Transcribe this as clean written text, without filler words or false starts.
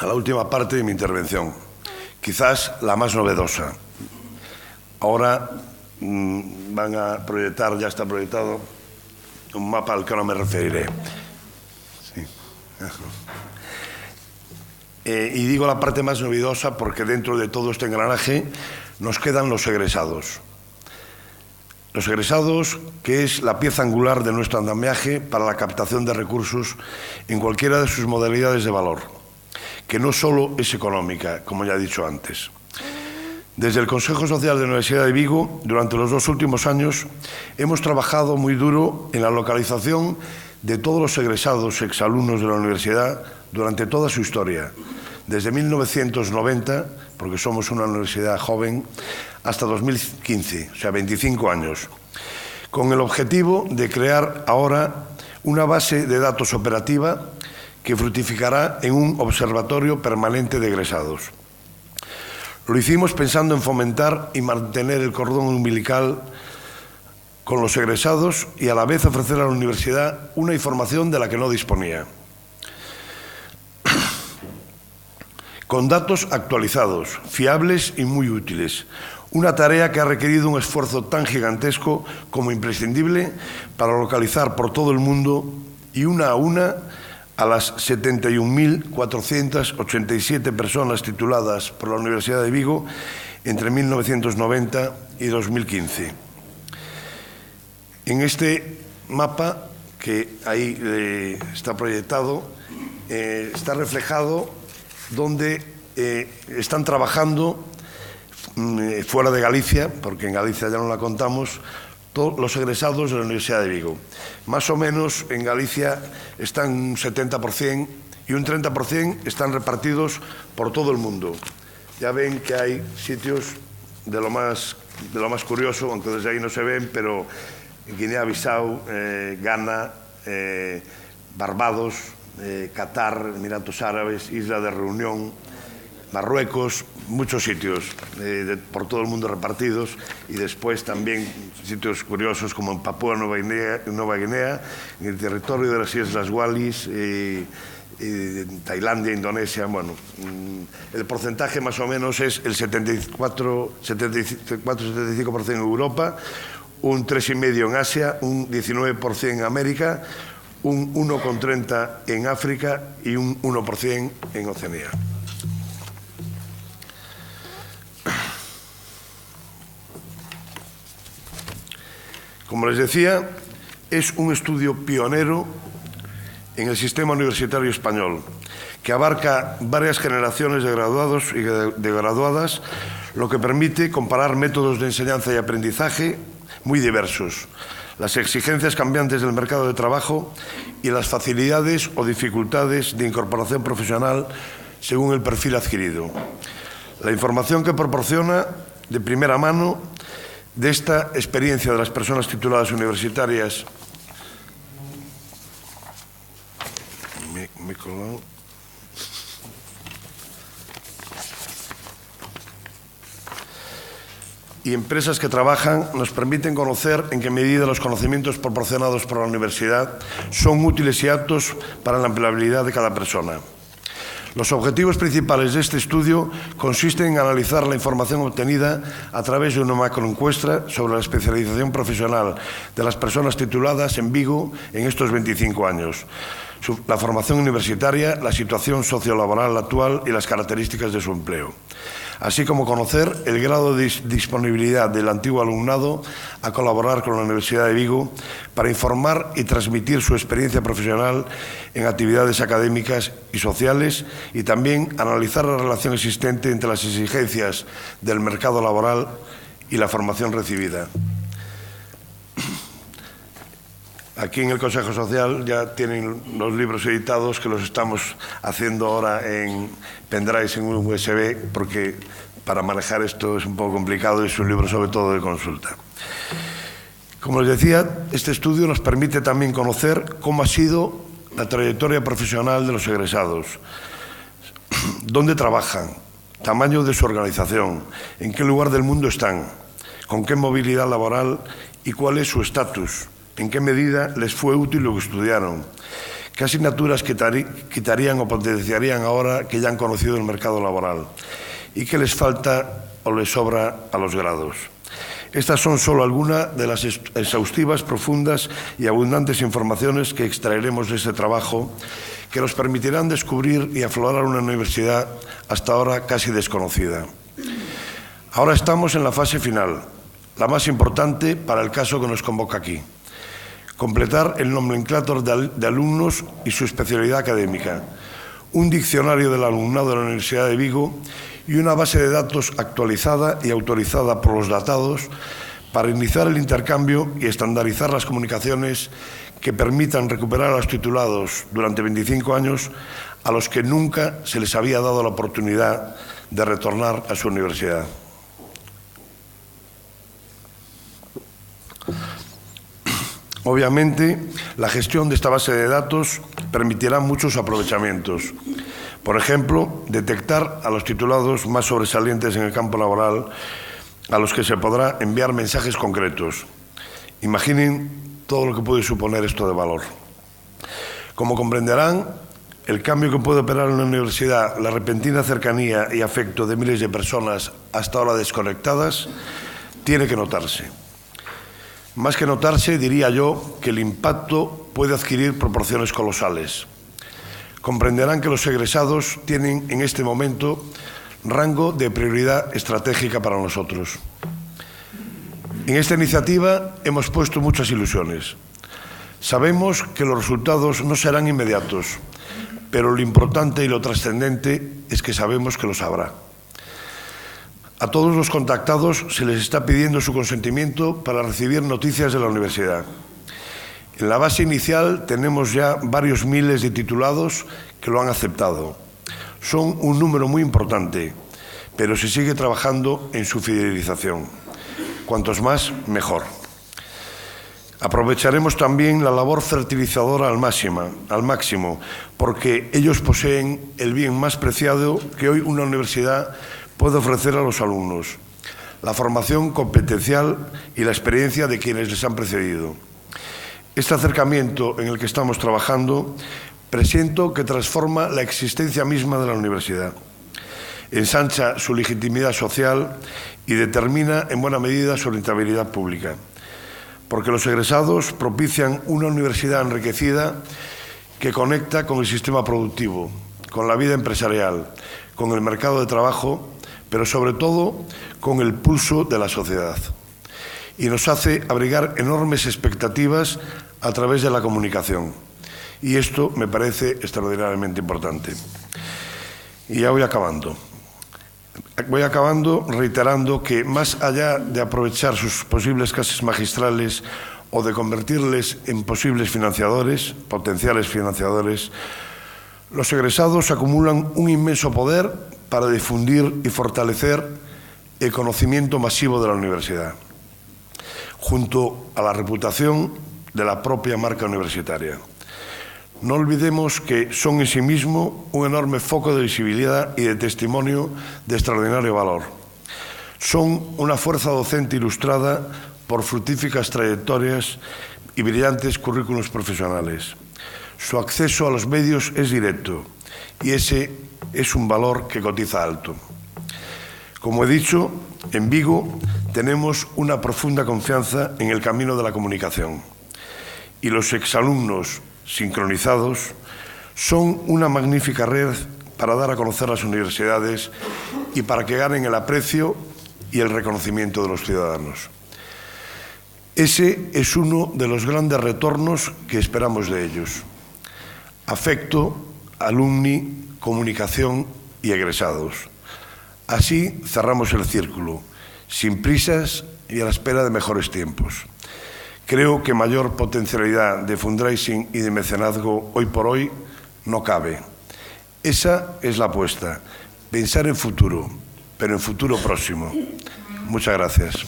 a la última parte de mi intervención, quizás la más novedosa. Ahora van a proyectar, ya está proyectado, un mapa al que no me referiré. Sí. Y digo la parte más novedosa porque dentro de todo este engranaje nos quedan los egresados. Los egresados, que es la pieza angular de nuestro andamiaje para la captación de recursos en cualquiera de sus modalidades de valor, que no solo es económica, como ya he dicho antes. Desde el Consejo Social de la Universidad de Vigo, durante los 2 últimos años, hemos trabajado muy duro en la localización de todos los egresados exalumnos de la universidad durante toda su historia, desde 1990, porque somos una universidad joven, hasta 2015, o sea, 25 años, con el objetivo de crear ahora una base de datos operativa que fructificará en un observatorio permanente de egresados. Lo hicimos pensando en fomentar y mantener el cordón umbilical con los egresados y a la vez ofrecer a la universidad una información de la que no disponía. Con datos actualizados, fiables y muy útiles. Una tarea que ha requerido un esfuerzo tan gigantesco como imprescindible para localizar por todo el mundo y una a las 71.487 personas tituladas por la Universidad de Vigo entre 1990 y 2015. En este mapa, que ahí está proyectado, está reflejado donde están trabajando fuera de Galicia, porque en Galicia ya no la contamos, todos los egresados de la Universidad de Vigo. Más o menos en Galicia están un 70% y un 30% están repartidos por todo el mundo. Ya ven que hay sitios de lo más curioso, aunque desde ahí no se ven, pero Guinea-Bissau, Ghana, Barbados, Qatar, Emiratos Árabes, Isla de Reunión, Marruecos, muchos sitios por todo el mundo repartidos, y después también sitios curiosos como en Papúa Nueva Guinea, en el territorio de las Islas Wallis, Tailandia, Indonesia. Bueno, el porcentaje más o menos es el 74-75% en Europa, un 3,5% en Asia, un 19% en América, un 1,30% en África y un 1% en Oceanía. Como les decía, es un estudio pionero en el sistema universitario español, que abarca varias generaciones de graduados y de graduadas, lo que permite comparar métodos de enseñanza y aprendizaje muy diversos, las exigencias cambiantes del mercado de trabajo y las facilidades o dificultades de incorporación profesional según el perfil adquirido. La información que proporciona de primera mano de esta experiencia de las personas tituladas universitarias y empresas que trabajan nos permiten conocer en qué medida los conocimientos proporcionados por la universidad son útiles y aptos para la empleabilidad de cada persona. Los objetivos principales de este estudio consisten en analizar la información obtenida a través de una macroencuesta sobre la especialización profesional de las personas tituladas en Vigo en estos 25 años, la formación universitaria, la situación sociolaboral actual y las características de su empleo, así como conocer el grado de disponibilidad del antiguo alumnado a colaborar con la Universidad de Vigo para informar y transmitir su experiencia profesional en actividades académicas y sociales, y también analizar la relación existente entre las exigencias del mercado laboral y la formación recibida. Aquí en el Consejo Social ya tienen los libros editados, que los estamos haciendo ahora en pendrives, en un USB, porque para manejar esto es un poco complicado y es un libro sobre todo de consulta. Como les decía, este estudio nos permite también conocer cómo ha sido la trayectoria profesional de los egresados, dónde trabajan, tamaño de su organización, en qué lugar del mundo están, con qué movilidad laboral y cuál es su estatus, en qué medida les fue útil lo que estudiaron, ¿Qué asignaturas quitarían o potenciarían ahora que ya han conocido el mercado laboral? ¿Y qué les falta o les sobra a los grados? Estas son solo algunas de las exhaustivas, profundas y abundantes informaciones que extraeremos de este trabajo, que nos permitirán descubrir y aflorar una universidad hasta ahora casi desconocida. Ahora estamos en la fase final, la más importante para el caso que nos convoca aquí: completar el nomenclátor de alumnos y su especialidad académica, un diccionario del alumnado de la Universidad de Vigo y una base de datos actualizada y autorizada por los datados para iniciar el intercambio y estandarizar las comunicaciones que permitan recuperar a los titulados durante 25 años a los que nunca se les había dado la oportunidad de retornar a su universidad. Obviamente, la gestión de esta base de datos permitirá muchos aprovechamientos. Por ejemplo, detectar a los titulados más sobresalientes en el campo laboral, a los que se podrá enviar mensajes concretos. Imaginen todo lo que puede suponer esto de valor. Como comprenderán, el cambio que puede operar en la universidad, la repentina cercanía y afecto de miles de personas hasta ahora desconectadas, tiene que notarse. Más que notarse, diría yo que el impacto puede adquirir proporciones colosales. Comprenderán que los egresados tienen en este momento rango de prioridad estratégica para nosotros. En esta iniciativa hemos puesto muchas ilusiones. Sabemos que los resultados no serán inmediatos, pero lo importante y lo trascendente es que sabemos que los habrá. A todos los contactados se les está pidiendo su consentimiento para recibir noticias de la universidad. En la base inicial tenemos ya varios miles de titulados que lo han aceptado. Son un número muy importante, pero se sigue trabajando en su fidelización. Cuantos más, mejor. Aprovecharemos también la labor fertilizadora al máximo, porque ellos poseen el bien más preciado que hoy una universidad puede ofrecer a los alumnos: la formación competencial y la experiencia de quienes les han precedido. Este acercamiento en el que estamos trabajando presiento que transforma la existencia misma de la universidad, ensancha su legitimidad social y determina en buena medida su rentabilidad pública, porque los egresados propician una universidad enriquecida que conecta con el sistema productivo, con la vida empresarial, con el mercado de trabajo, pero sobre todo con el pulso de la sociedad, y nos hace abrigar enormes expectativas a través de la comunicación. Y esto me parece extraordinariamente importante. Y ya voy acabando. Voy acabando reiterando que, más allá de aprovechar sus posibles clases magistrales o de convertirles en posibles financiadores, potenciales financiadores, los egresados acumulan un inmenso poder para difundir y fortalecer el conocimiento masivo de la universidad, junto a la reputación de la propia marca universitaria. No olvidemos que son en sí mismo un enorme foco de visibilidad y de testimonio de extraordinario valor. Son una fuerza docente ilustrada por fructíferas trayectorias y brillantes currículos profesionales. Su acceso a los medios es directo y ese es un valor que cotiza alto. Como he dicho, en Vigo tenemos una profunda confianza en el camino de la comunicación, y los exalumnos sincronizados son una magnífica red para dar a conocer las universidades y para que ganen el aprecio y el reconocimiento de los ciudadanos. Ese es uno de los grandes retornos que esperamos de ellos: afecto, alumni, comunicación y egresados. Así cerramos el círculo, sin prisas y a la espera de mejores tiempos. Creo que mayor potencialidad de fundraising y de mecenazgo hoy por hoy no cabe. Esa es la apuesta: pensar en futuro, pero en futuro próximo. Muchas gracias.